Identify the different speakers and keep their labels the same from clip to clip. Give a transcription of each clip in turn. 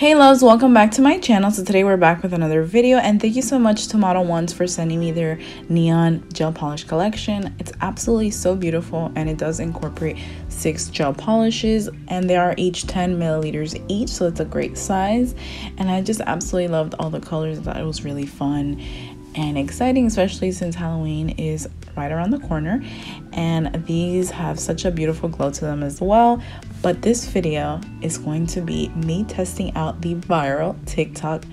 Speaker 1: Hey loves, welcome back to my channel. So today we're back with another video, and thank you so much to Modelones for sending me their neon gel polish collection. It's absolutely so beautiful, and it does incorporate 6 gel polishes, and they are each 10 milliliters each, so it's a great size. And I just absolutely loved all the colors. I thought it was really fun and exciting, especially since Halloween is right around the corner, and these have such a beautiful glow to them as well. But this video is going to be me testing out the Viral Tik Tok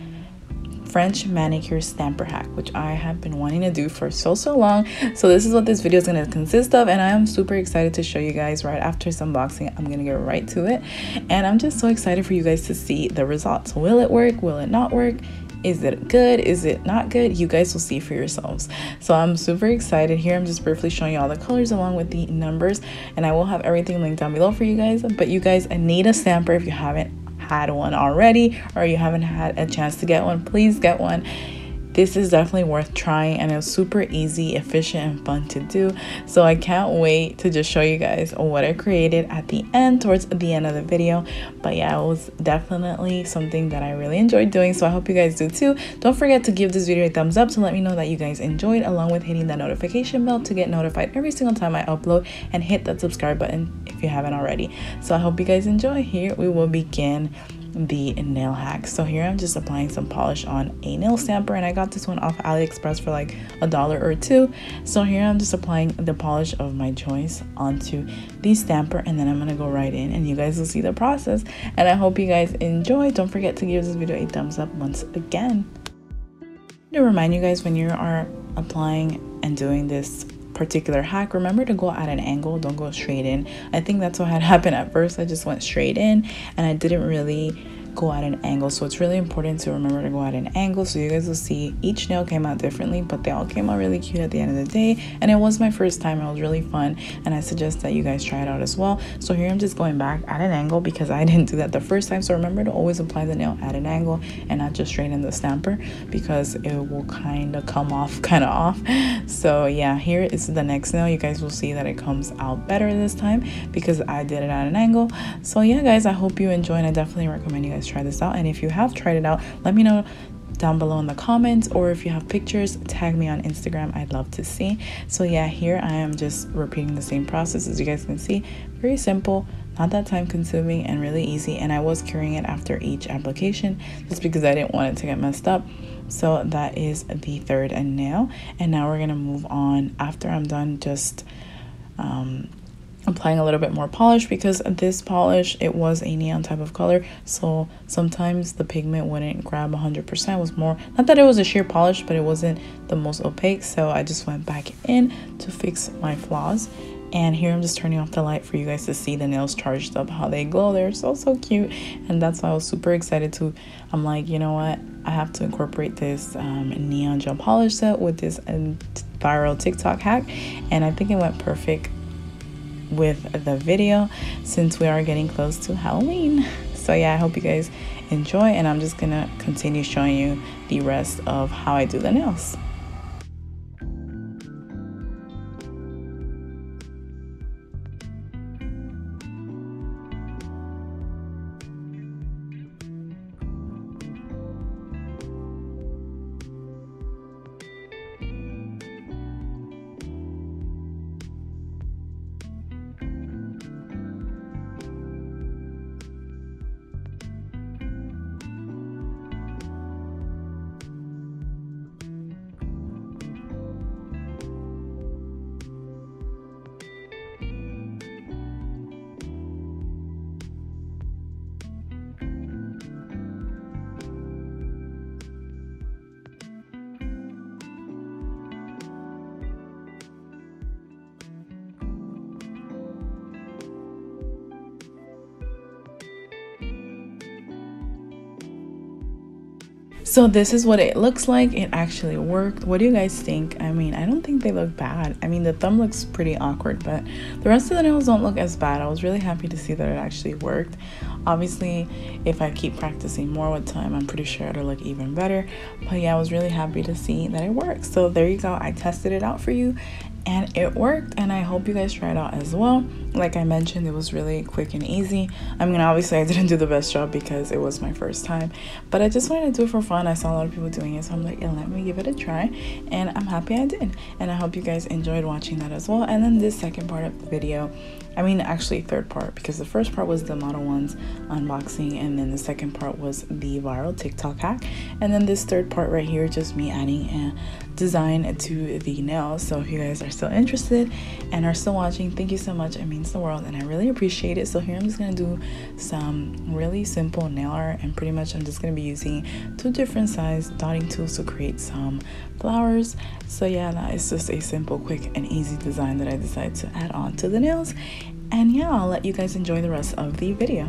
Speaker 1: French manicure stamper hack, which I have been wanting to do for so long. So this is what this video is going to consist of, and I am super excited to show you guys. Right after this unboxing, I'm going to get right to it, and I'm just so excited for you guys to see the results. Will it work? Will it not work? Is it good? Is it not good? You guys will see for yourselves. So I'm super excited. Here I'm just briefly showing you all the colors along with the numbers, and I will have everything linked down below for you guys. But you guys need a stamper. If you haven't had one already, or you haven't had a chance to get one, please get one. This is definitely worth trying, and it's super easy, efficient, and fun to do. So I can't wait to just show you guys what I created at the end, towards the end of the video. But yeah, it was definitely something that I really enjoyed doing, so I hope you guys do too. Don't forget to give this video a thumbs up to let me know that you guys enjoyed, along with hitting that notification bell to get notified every single time I upload, and hit that subscribe button if you haven't already. So I hope you guys enjoy. Here we will begin the nail hack. So here I'm just applying some polish on a nail stamper, and I got this one off Aliexpress for like $1 or $2. So here I'm just applying the polish of my choice onto the stamper, and then I'm gonna go right in, and you guys will see the process. And I hope you guys enjoy. Don't forget to give this video a thumbs up once again. To remind you guys, when you are applying and doing this particular hack, remember to go at an angle, don't go straight in. I think that's what had happened at first. I just went straight in and I didn't really go at an angle. So it's really important to remember to go at an angle. So you guys will see each nail came out differently, but they all came out really cute at the end of the day. And it was my first time. It was really fun, and I suggest that you guys try it out as well. So here I'm just going back at an angle because I didn't do that the first time. So remember to always apply the nail at an angle and not just straight in the stamper, because it will kind of come off So yeah, here is the next nail. You guys will see that it comes out better this time because I did it at an angle. So yeah guys, I hope you enjoy, and I definitely recommend you guys try this out. And if you have tried it out, let me know down below in the comments, or if you have pictures, tag me on Instagram. I'd love to see. So yeah, here I am just repeating the same process. As you guys can see, very simple, not that time consuming, and really easy. And I was curing it after each application just because I didn't want it to get messed up. So that is the third nail, and now we're gonna move on after I'm done just applying a little bit more polish, because this polish, it was a neon type of color, so sometimes the pigment wouldn't grab 100%. It was more, not that it was a sheer polish, but it wasn't the most opaque. So I just went back in to fix my flaws. And here I'm just turning off the light for you guys to see the nails charged up, how they glow. They're so cute, and that's why I was super excited to, I'm like, you know what, I have to incorporate this neon gel polish set with this Viral Tik Tok hack, and I think it went perfect with the video since we are getting close to Halloween. So yeah, I hope you guys enjoy, and I'm just gonna continue showing you the rest of how I do the nails. So this is what it looks like. It actually worked. What do you guys think? I mean, I don't think they look bad. I mean, the thumb looks pretty awkward, but the rest of the nails don't look as bad. I was really happy to see that it actually worked. Obviously, if I keep practicing more with time, I'm pretty sure it'll look even better. But yeah, I was really happy to see that it works. So there you go. I tested it out for you, and it worked, and I hope you guys try it out as well. Like I mentioned, it was really quick and easy. I mean, obviously I didn't do the best job because it was my first time, but I just wanted to do it for fun. I saw a lot of people doing it, so I'm like, yeah, let me give it a try, and I'm happy I did. And I hope you guys enjoyed watching that as well. And then this second part of the video, I mean, actually third part, because the first part was the Modelones unboxing, and then the second part was the viral TikTok hack, and then this third part right here, just me adding a design to the nails. So if you guys are still interested and are still watching, thank you so much. It means the world, and I really appreciate it. So here I'm just gonna do some really simple nail art, and pretty much I'm just gonna be using 2 different size dotting tools to create some flowers. So yeah, that is just a simple, quick, and easy design that I decided to add on to the nails. And yeah, I'll let you guys enjoy the rest of the video.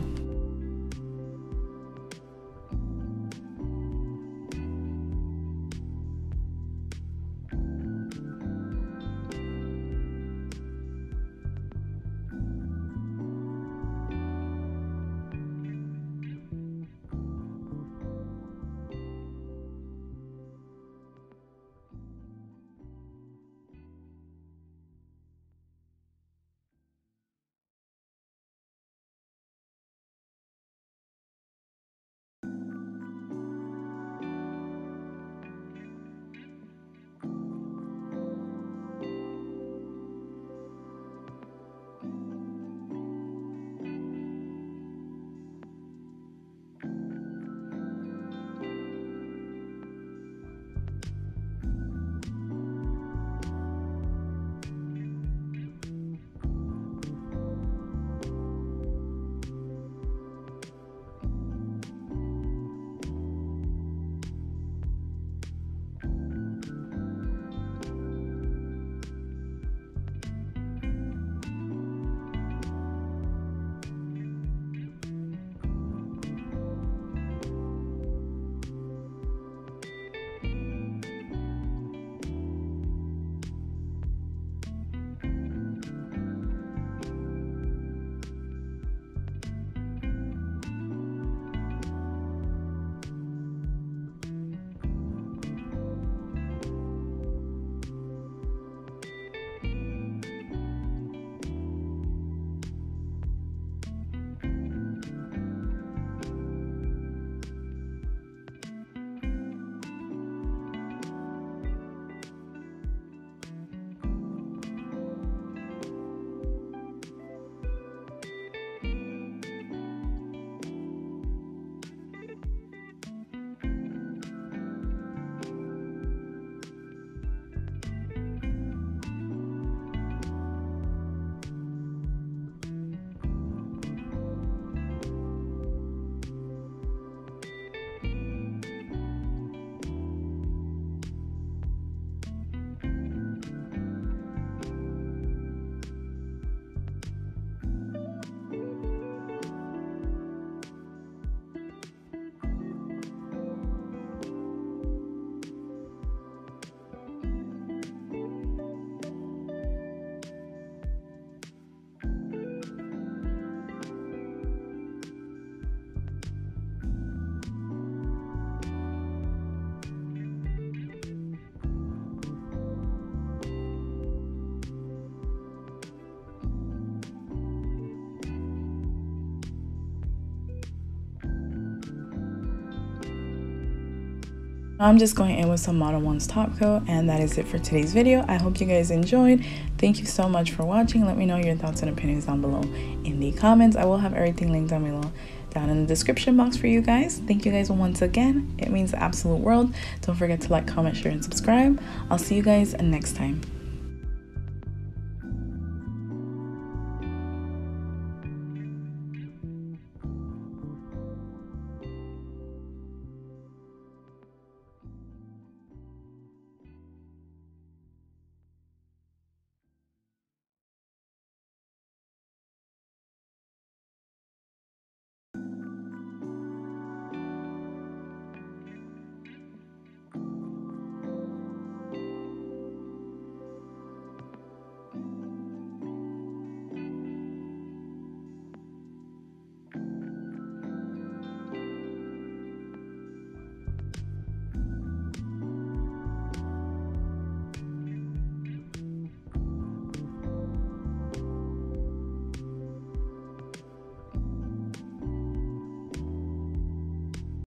Speaker 1: I'm just going in with some Modelones top coat, and that is it for today's video. I hope you guys enjoyed. Thank you so much for watching. Let me know your thoughts and opinions down below in the comments. I will have everything linked down below, down in the description box for you guys. Thank you guys once again. It means the absolute world. Don't forget to like, comment, share, and subscribe. I'll see you guys next time.